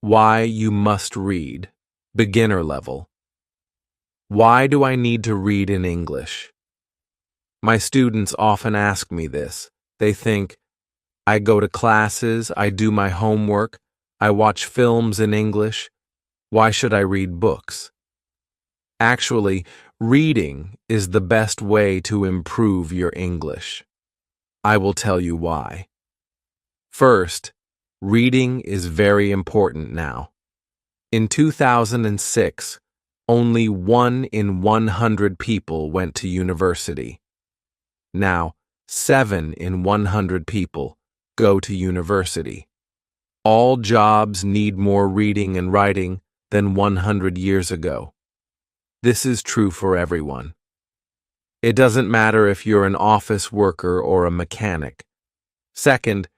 Why you must read. Beginner level. Why do I need to read in English? My students often ask me this. They think, I go to classes, I do my homework, I watch films in English. Why should I read books? Actually, reading is the best way to improve your English. I will tell you why. First, reading is very important now. In 2006, only 1 in 100 people went to university. Now, 7 in 100 people go to university. All jobs need more reading and writing than 100 years ago. This is true for everyone. It doesn't matter if you're an office worker or a mechanic. Second,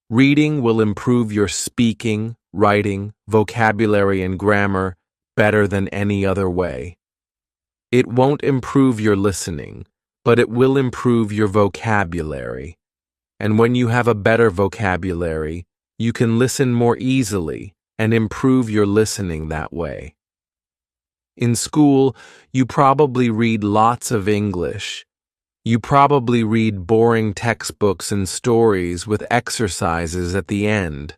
reading will improve your speaking, writing, vocabulary, and grammar better than any other way. It won't improve your listening, but it will improve your vocabulary. And when you have a better vocabulary, you can listen more easily and improve your listening that way. In school, you probably read lots of English. You probably read boring textbooks and stories with exercises at the end.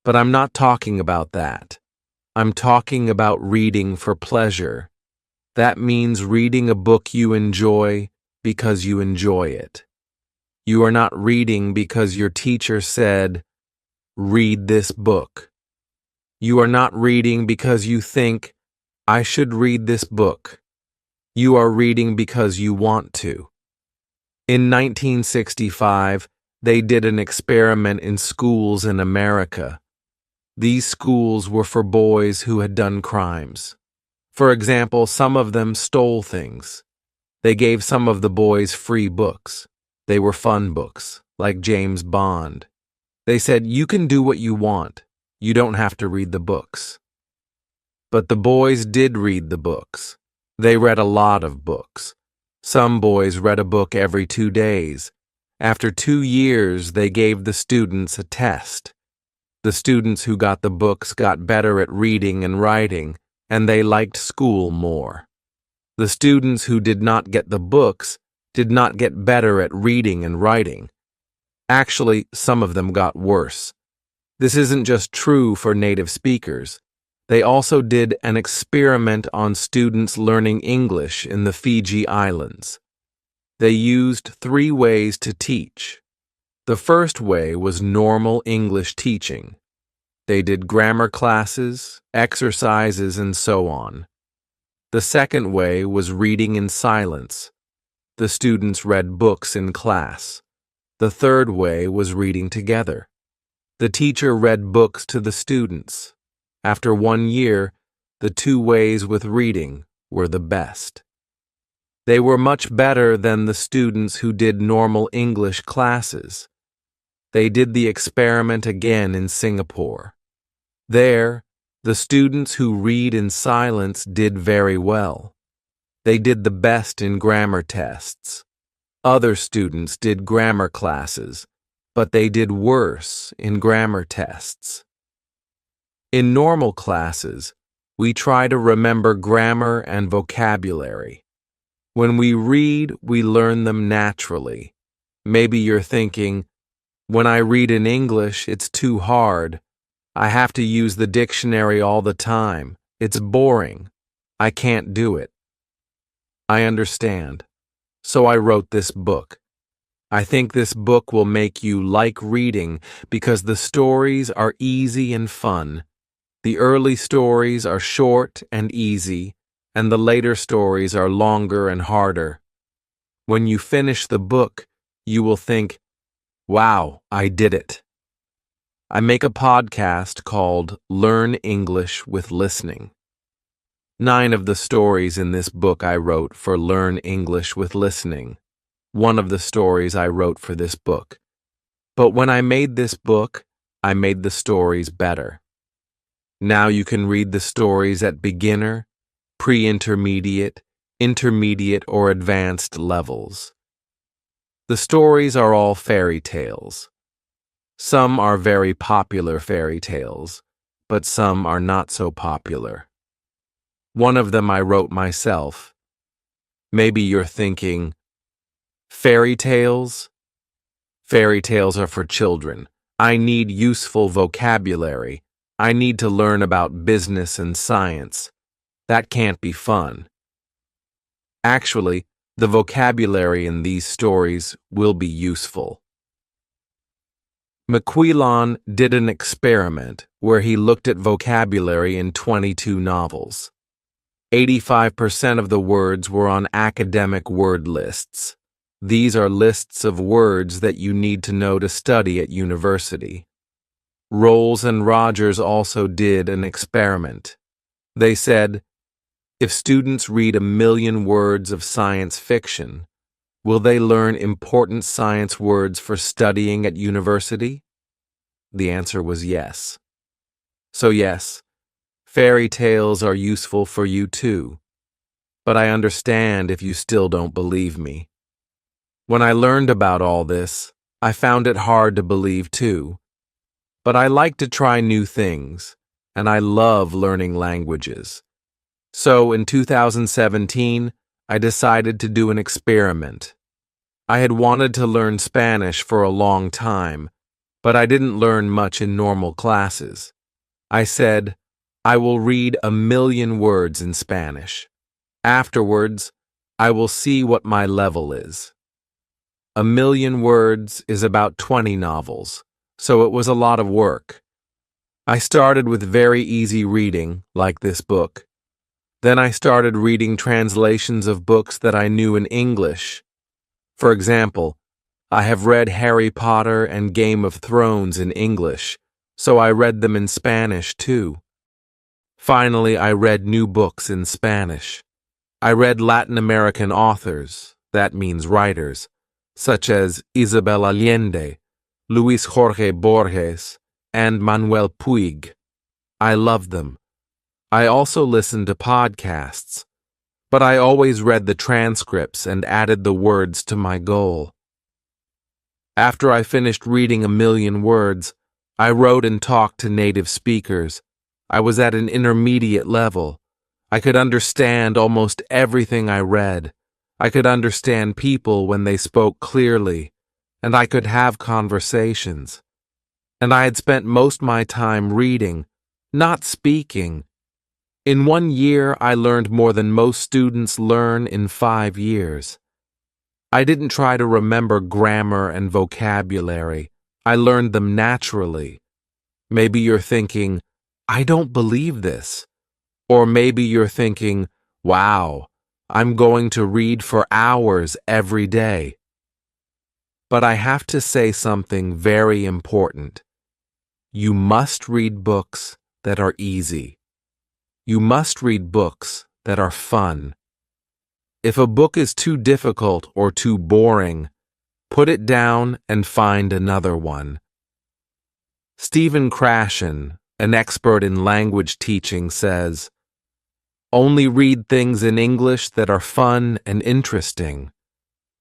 But I'm not talking about that. I'm talking about reading for pleasure. That means reading a book you enjoy because you enjoy it. You are not reading because your teacher said, read this book. You are not reading because you think, I should read this book. You are reading because you want to. In 1965, they did an experiment in schools in America. These schools were for boys who had done crimes. For example, some of them stole things. They gave some of the boys free books. They were fun books, like James Bond. They said, you can do what you want. You don't have to read the books. But the boys did read the books. They read a lot of books. Some boys read a book every 2 days. After 2 years, they gave the students a test. The students who got the books got better at reading and writing, and they liked school more. The students who did not get the books did not get better at reading and writing. Actually, some of them got worse. This isn't just true for native speakers. They also did an experiment on students learning English in the Fiji Islands. They used 3 ways to teach. The first way was normal English teaching. They did grammar classes, exercises, and so on. The second way was reading in silence. The students read books in class. The third way was reading together. The teacher read books to the students. After 1 year, the 2 ways with reading were the best. They were much better than the students who did normal English classes. They did the experiment again in Singapore. There, the students who read in silence did very well. They did the best in grammar tests. Other students did grammar classes, but they did worse in grammar tests. In normal classes, we try to remember grammar and vocabulary. When we read, we learn them naturally. Maybe you're thinking, when I read in English, it's too hard. I have to use the dictionary all the time. It's boring. I can't do it. I understand. So I wrote this book. I think this book will make you like reading because the stories are easy and fun. The early stories are short and easy, and the later stories are longer and harder. When you finish the book, you will think, wow, I did it. I make a podcast called Learn English with Listening. 9 of the stories in this book I wrote for Learn English with Listening. 1 of the stories I wrote for this book. But when I made this book, I made the stories better. Now you can read the stories at beginner, pre-intermediate, intermediate, or advanced levels. The stories are all fairy tales. Some are very popular fairy tales, but some are not so popular. One of them I wrote myself. Maybe you're thinking, fairy tales? Fairy tales are for children. I need useful vocabulary. I need to learn about business and science. That can't be fun. Actually, the vocabulary in these stories will be useful. McQuillan did an experiment where he looked at vocabulary in 22 novels. 85% of the words were on academic word lists. These are lists of words that you need to know to study at university. Rolls and Rogers also did an experiment. They said, if students read 1,000,000 words of science fiction, will they learn important science words for studying at university? The answer was yes. So yes, fairy tales are useful for you too. But I understand if you still don't believe me. When I learned about all this, I found it hard to believe too. But I like to try new things, and I love learning languages. So in 2017, I decided to do an experiment. I had wanted to learn Spanish for a long time, but I didn't learn much in normal classes. I said, I will read 1,000,000 words in Spanish. Afterwards, I will see what my level is. 1,000,000 words is about 20 novels, so it was a lot of work. I started with very easy reading, like this book. Then I started reading translations of books that I knew in English. For example, I have read Harry Potter and Game of Thrones in English, so I read them in Spanish too. Finally, I read new books in Spanish. I read Latin American authors, that means writers, such as Isabel Allende, Luis Jorge Borges, and Manuel Puig. I loved them. I also listened to podcasts, but I always read the transcripts and added the words to my goal. After I finished reading 1,000,000 words, I wrote and talked to native speakers. I was at an intermediate level. I could understand almost everything I read. I could understand people when they spoke clearly, and I could have conversations. And I had spent most my time reading, not speaking. In 1 year, I learned more than most students learn in 5 years. I didn't try to remember grammar and vocabulary. I learned them naturally. Maybe you're thinking, I don't believe this. Or maybe you're thinking, wow, I'm going to read for hours every day. But I have to say something very important. You must read books that are easy. You must read books that are fun. If a book is too difficult or too boring, put it down and find another one. Stephen Krashen, an expert in language teaching, says, only read things in English that are fun and interesting.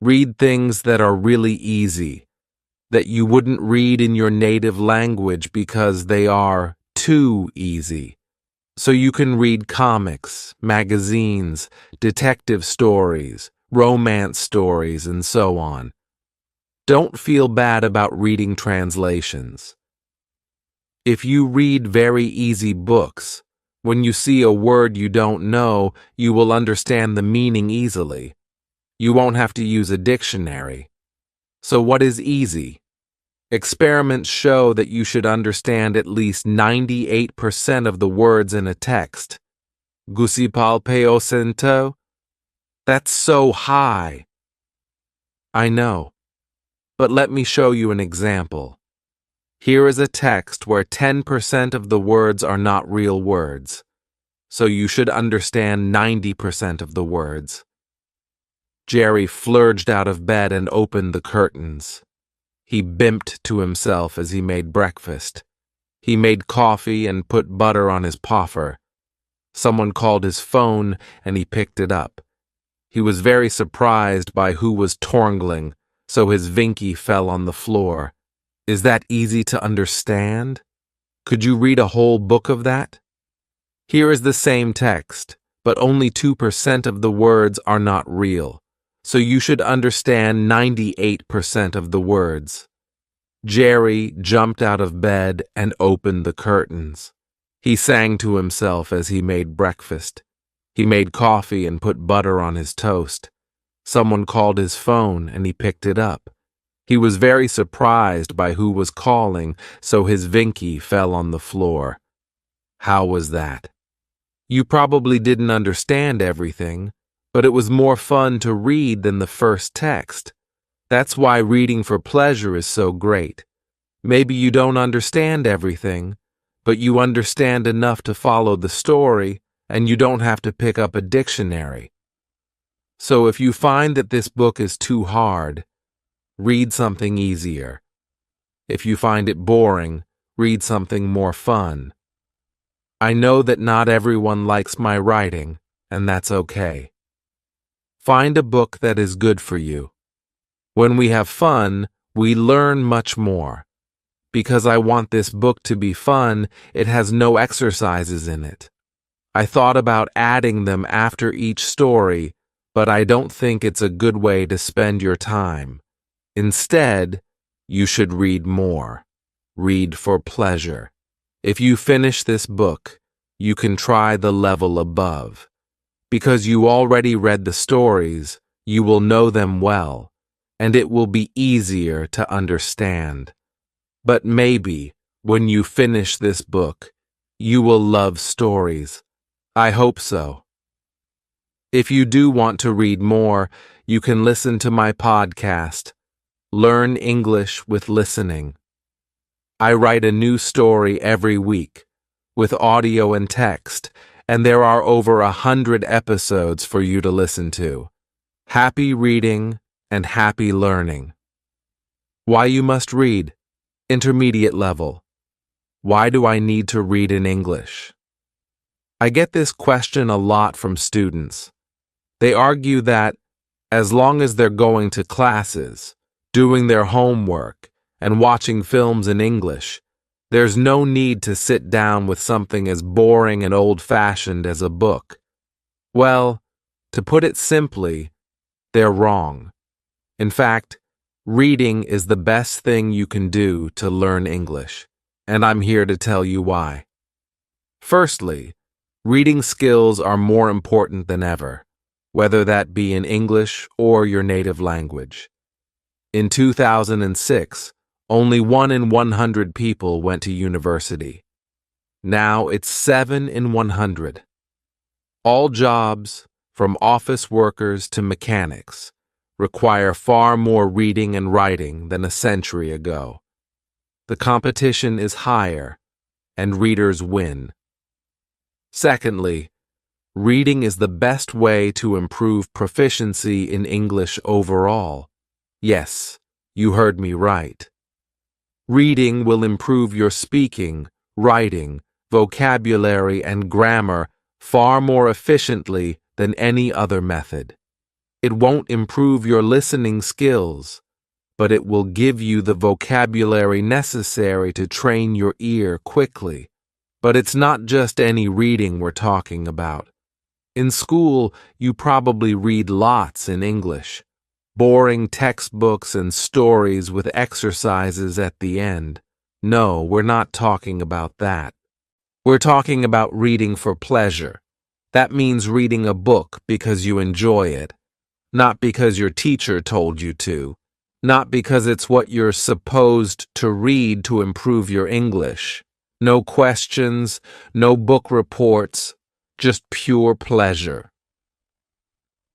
Read things that are really easy, that you wouldn't read in your native language because they are too easy. So you can read comics, magazines, detective stories, romance stories, and so on. Don't feel bad about reading translations. If you read very easy books, when you see a word you don't know, you will understand the meaning easily. You won't have to use a dictionary. So what is easy? Experiments show that you should understand at least 98% of the words in a text. Gusipalpeo cento? That's so high. I know. But let me show you an example. Here is a text where 10% of the words are not real words, so you should understand 90% of the words. Jerry flurged out of bed and opened the curtains. He bimped to himself as he made breakfast. He made coffee and put butter on his poffer. Someone called his phone and he picked it up. He was very surprised by who was torngling, so his Vinky fell on the floor. Is that easy to understand? Could you read a whole book of that? Here is the same text, but only 2% of the words are not real, so you should understand 98% of the words. Jerry jumped out of bed and opened the curtains. He sang to himself as he made breakfast. He made coffee and put butter on his toast. Someone called his phone and he picked it up. He was very surprised by who was calling, so his Vinky fell on the floor. How was that? You probably didn't understand everything, but it was more fun to read than the first text. That's why reading for pleasure is so great. Maybe you don't understand everything, but you understand enough to follow the story, and you don't have to pick up a dictionary. So if you find that this book is too hard, read something easier. If you find it boring, read something more fun. I know that not everyone likes my writing, and that's okay. Find a book that is good for you. When we have fun, we learn much more. Because I want this book to be fun, it has no exercises in it. I thought about adding them after each story, but I don't think it's a good way to spend your time. Instead, you should read more. Read for pleasure. If you finish this book, you can try the level above. Because you already read the stories, you will know them well, and it will be easier to understand. But maybe, when you finish this book, you will love stories. I hope so. If you do want to read more, you can listen to my podcast, Learn English with Listening. I write a new story every week, with audio and text, and there are over 100 episodes for you to listen to. Happy reading and happy learning. Why you must read. Intermediate level. Why do I need to read in English? I get this question a lot from students. They argue that, as long as they're going to classes, doing their homework, and watching films in English, there's no need to sit down with something as boring and old-fashioned as a book. Well, to put it simply, they're wrong. In fact, reading is the best thing you can do to learn English, and I'm here to tell you why. Firstly, reading skills are more important than ever, whether that be in English or your native language. In 2006, only 1 in 100 people went to university. Now it's 7 in 100. All jobs, from office workers to mechanics, require far more reading and writing than a century ago. The competition is higher, and readers win. Secondly, reading is the best way to improve proficiency in English overall. Yes, you heard me right. Reading will improve your speaking, writing, vocabulary, and grammar far more efficiently than any other method. It won't improve your listening skills, but it will give you the vocabulary necessary to train your ear quickly. But it's not just any reading we're talking about. In school, you probably read lots in English. Boring textbooks and stories with exercises at the end. No, we're not talking about that. We're talking about reading for pleasure. That means reading a book because you enjoy it, not because your teacher told you to, not because it's what you're supposed to read to improve your English. No questions, no book reports, just pure pleasure.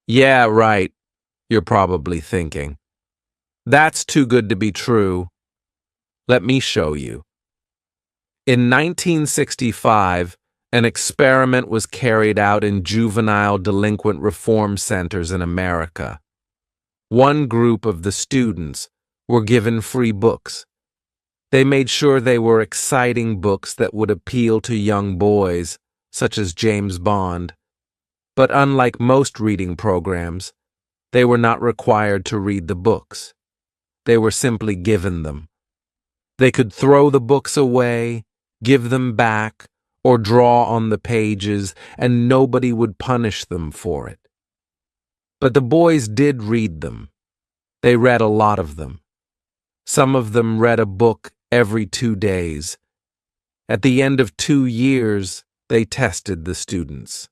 Yeah, right, you're probably thinking. That's too good to be true. Let me show you. In 1965, an experiment was carried out in juvenile delinquent reform centers in America. One group of the students were given free books. They made sure they were exciting books that would appeal to young boys, such as James Bond. But unlike most reading programs, they were not required to read the books. They were simply given them. They could throw the books away, give them back, or draw on the pages, and nobody would punish them for it. But the boys did read them. They read a lot of them. Some of them read a book every 2 days. At the end of 2 years, they tested the students.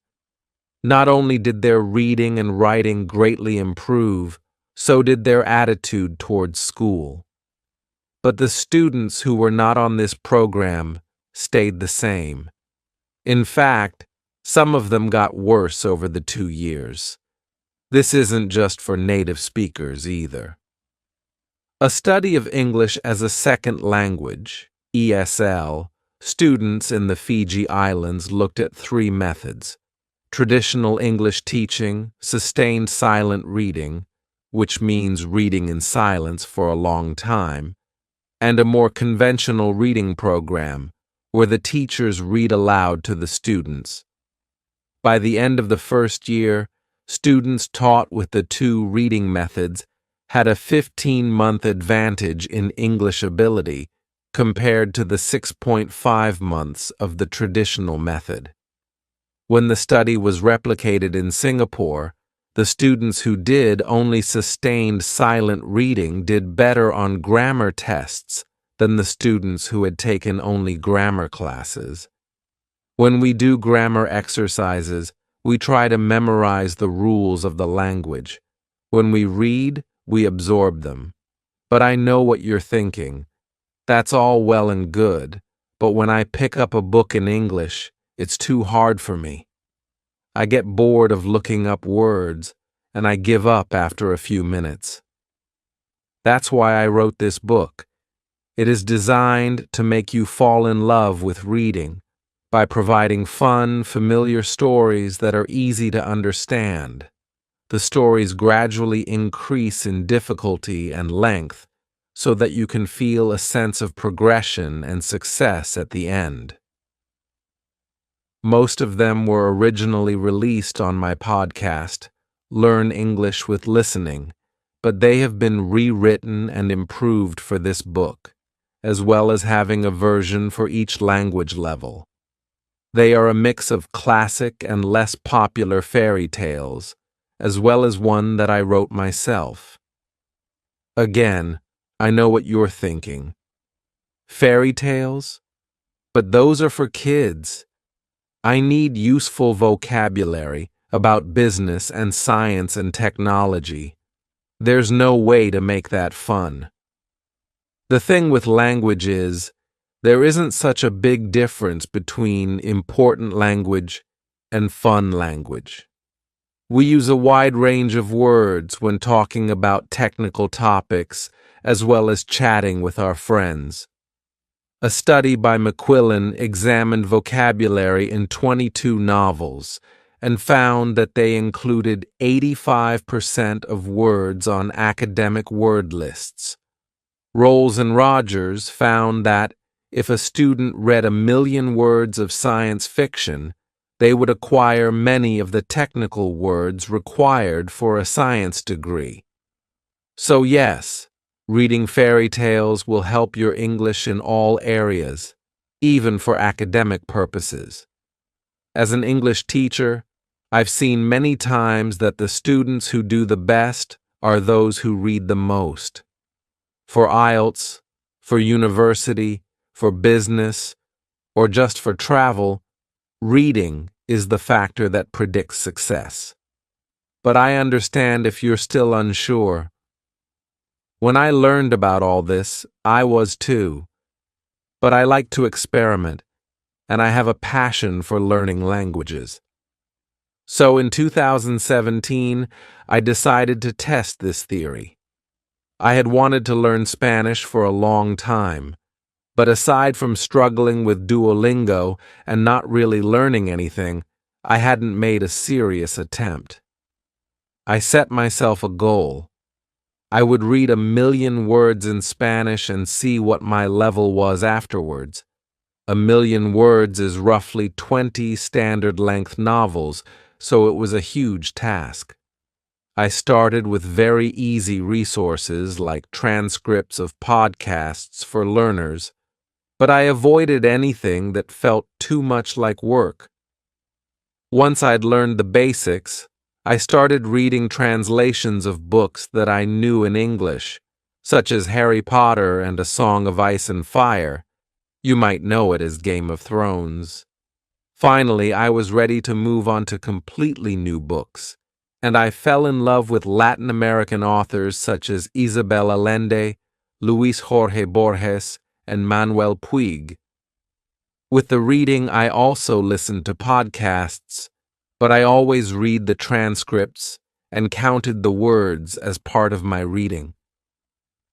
Not only did their reading and writing greatly improve, so did their attitude towards school. But the students who were not on this program stayed the same. In fact, some of them got worse over the 2 years. This isn't just for native speakers either. A study of English as a second language, ESL, students in the Fiji Islands looked at 3 methods: traditional English teaching, sustained silent reading, which means reading in silence for a long time, and a more conventional reading program, where the teachers read aloud to the students. By the end of the first year, students taught with the 2 reading methods had a 15-month advantage in English ability compared to the 6.5 months of the traditional method. When the study was replicated in Singapore, the students who did only sustained silent reading did better on grammar tests than the students who had taken only grammar classes. When we do grammar exercises, we try to memorize the rules of the language. When we read, we absorb them. But I know what you're thinking. That's all well and good, but when I pick up a book in English, it's too hard for me. I get bored of looking up words, and I give up after a few minutes. That's why I wrote this book. It is designed to make you fall in love with reading by providing fun, familiar stories that are easy to understand. The stories gradually increase in difficulty and length so that you can feel a sense of progression and success at the end. Most of them were originally released on my podcast, Learn English with Listening, but they have been rewritten and improved for this book, as well as having a version for each language level. They are a mix of classic and less popular fairy tales, as well as one that I wrote myself. Again, I know what you're thinking. Fairy tales? But those are for kids. I need useful vocabulary about business and science and technology. There's no way to make that fun. The thing with language is, there isn't such a big difference between important language and fun language. We use a wide range of words when talking about technical topics as well as chatting with our friends. A study by McQuillan examined vocabulary in 22 novels and found that they included 85% of words on academic word lists. Rolls and Rogers found that if a student read 1,000,000 words of science fiction, they would acquire many of the technical words required for a science degree. So yes, reading fairy tales will help your English in all areas, even for academic purposes. As an English teacher, I've seen many times that the students who do the best are those who read the most. For IELTS, for university, for business, or just for travel, reading is the factor that predicts success. But I understand if you're still unsure. When I learned about all this, I was too. But I like to experiment, and I have a passion for learning languages. So in 2017, I decided to test this theory. I had wanted to learn Spanish for a long time, but aside from struggling with Duolingo and not really learning anything, I hadn't made a serious attempt. I set myself a goal. I would read 1,000,000 words in Spanish and see what my level was afterwards. 1,000,000 words is roughly 20 standard-length novels, so it was a huge task. I started with very easy resources like transcripts of podcasts for learners. but I avoided anything that felt too much like work. Once I'd learned the basics, I started reading translations of books that I knew in English, such as Harry Potter and A Song of Ice and Fire. You might know it as Game of Thrones. Finally, I was ready to move on to completely new books, and I fell in love with Latin American authors such as Isabel Allende, Luis Jorge Borges, and Manuel Puig. With the reading, I also listened to podcasts, but I always read the transcripts and counted the words as part of my reading.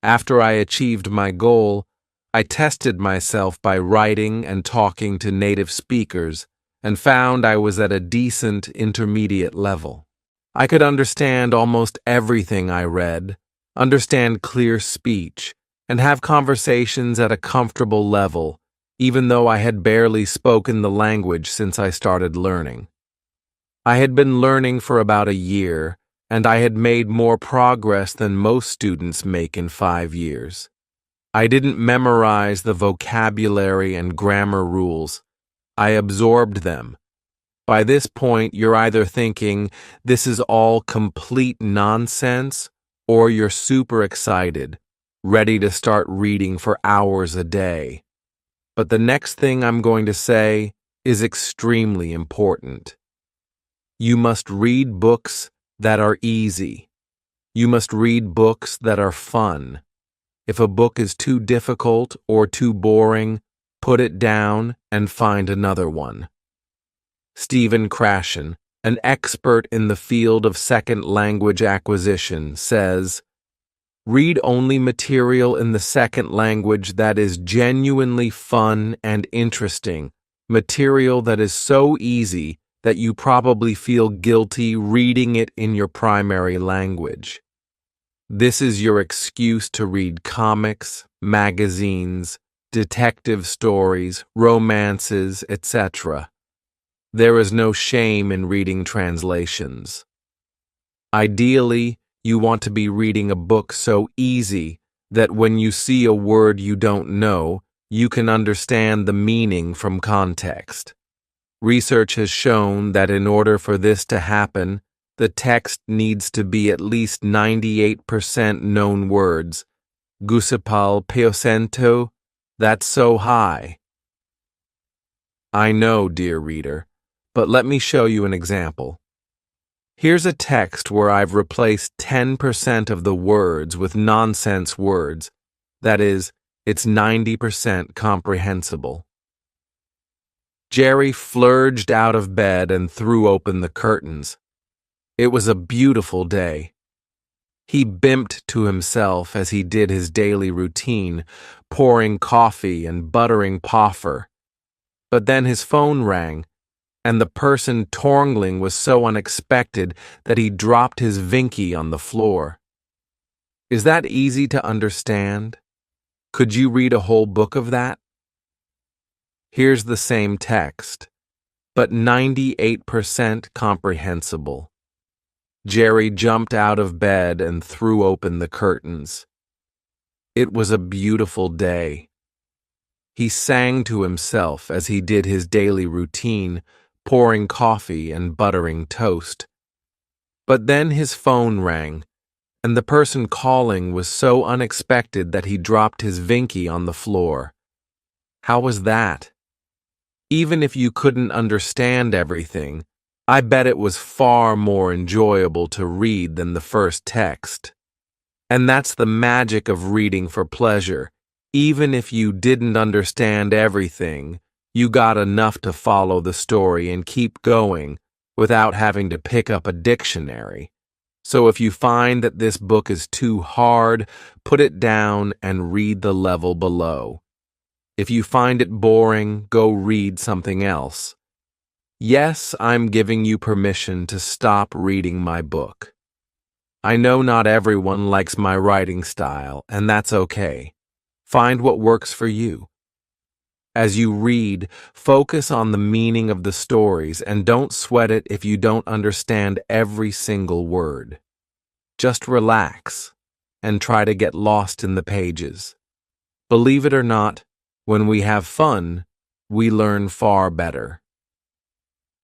After I achieved my goal, I tested myself by writing and talking to native speakers and found I was at a decent intermediate level. I could understand almost everything I read, understand clear speech, and have conversations at a comfortable level, even though I had barely spoken the language since I started learning. I had been learning for about a year, and I had made more progress than most students make in 5 years. I didn't memorize the vocabulary and grammar rules. I absorbed them. By this point, you're either thinking, this is all complete nonsense, or you're super excited, ready to start reading for hours a day. But the next thing I'm going to say is extremely important. You must read books that are easy. You must read books that are fun. If a book is too difficult or too boring, put it down and find another one. Stephen Krashen, an expert in the field of second language acquisition, says, "Read only material in the second language that is genuinely fun and interesting, material that is so easy that you probably feel guilty reading it in your primary language. This is your excuse to read comics, magazines, detective stories, romances, etc. There is no shame in reading translations. Ideally, you want to be reading a book so easy that when you see a word you don't know, you can understand the meaning from context. Research has shown that in order for this to happen, the text needs to be at least 98% known words. Gusipal Peocento, that's so high. I know, dear reader, but let me show you an example. Here's a text where I've replaced 10% of the words with nonsense words. That is, it's 90% comprehensible. Jerry flurged out of bed and threw open the curtains. It was a beautiful day. He bimped to himself as he did his daily routine, pouring coffee and buttering poffer. But then his phone rang, and the person torngling was so unexpected that he dropped his Vinky on the floor. Is that easy to understand? Could you read a whole book of that? Here's the same text, but 98% comprehensible. Jerry jumped out of bed and threw open the curtains. It was a beautiful day. He sang to himself as he did his daily routine, pouring coffee and buttering toast. But then his phone rang, and the person calling was so unexpected that he dropped his Vinky on the floor. How was that? Even if you couldn't understand everything, I bet it was far more enjoyable to read than the first text. And that's the magic of reading for pleasure. Even if you didn't understand everything, you got enough to follow the story and keep going without having to pick up a dictionary. So if you find that this book is too hard, put it down and read the level below. If you find it boring, go read something else. Yes, I'm giving you permission to stop reading my book. I know not everyone likes my writing style, and that's okay. Find what works for you. As you read, focus on the meaning of the stories and don't sweat it if you don't understand every single word. Just relax and try to get lost in the pages. Believe it or not, When we have fun, we learn far better.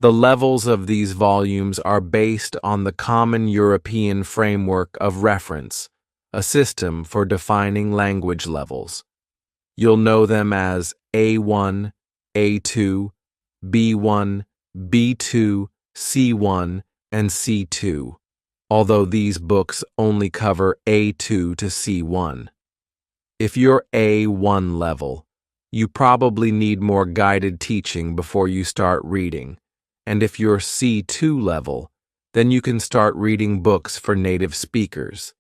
The levels of these volumes are based on the Common European Framework of Reference, a system for defining language levels. You'll know them as A1, A2, B1, B2, C1, and C2, although these books only cover A2 to C1. If you're A1 level, you probably need more guided teaching before you start reading, and if you're C2 level, then you can start reading books for native speakers.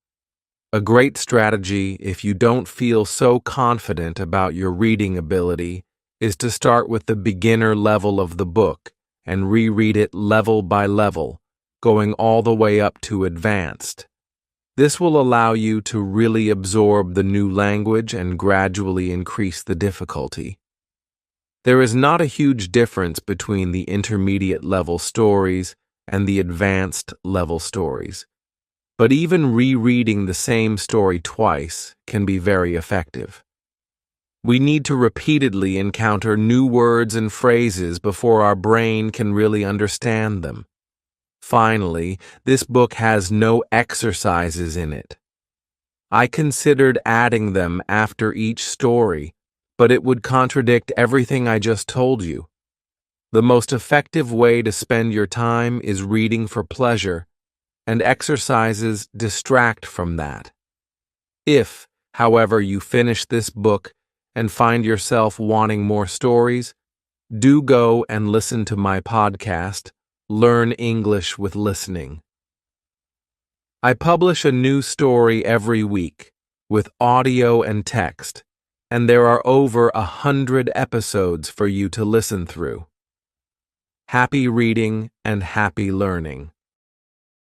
A great strategy if you don't feel so confident about your reading ability is to start with the beginner level of the book and reread it level by level, going all the way up to advanced. This will allow you to really absorb the new language and gradually increase the difficulty. There is not a huge difference between the intermediate level stories and the advanced level stories, but even rereading the same story twice can be very effective. We need to repeatedly encounter new words and phrases before our brain can really understand them. Finally, this book has no exercises in it. I considered adding them after each story, but it would contradict everything I just told you. The most effective way to spend your time is reading for pleasure, and exercises distract from that. If, however, you finish this book and find yourself wanting more stories, do go and listen to my podcast, Learn English with Listening. I publish a new story every week, with audio and text, and there are over 100 episodes for you to listen through. Happy reading and happy learning.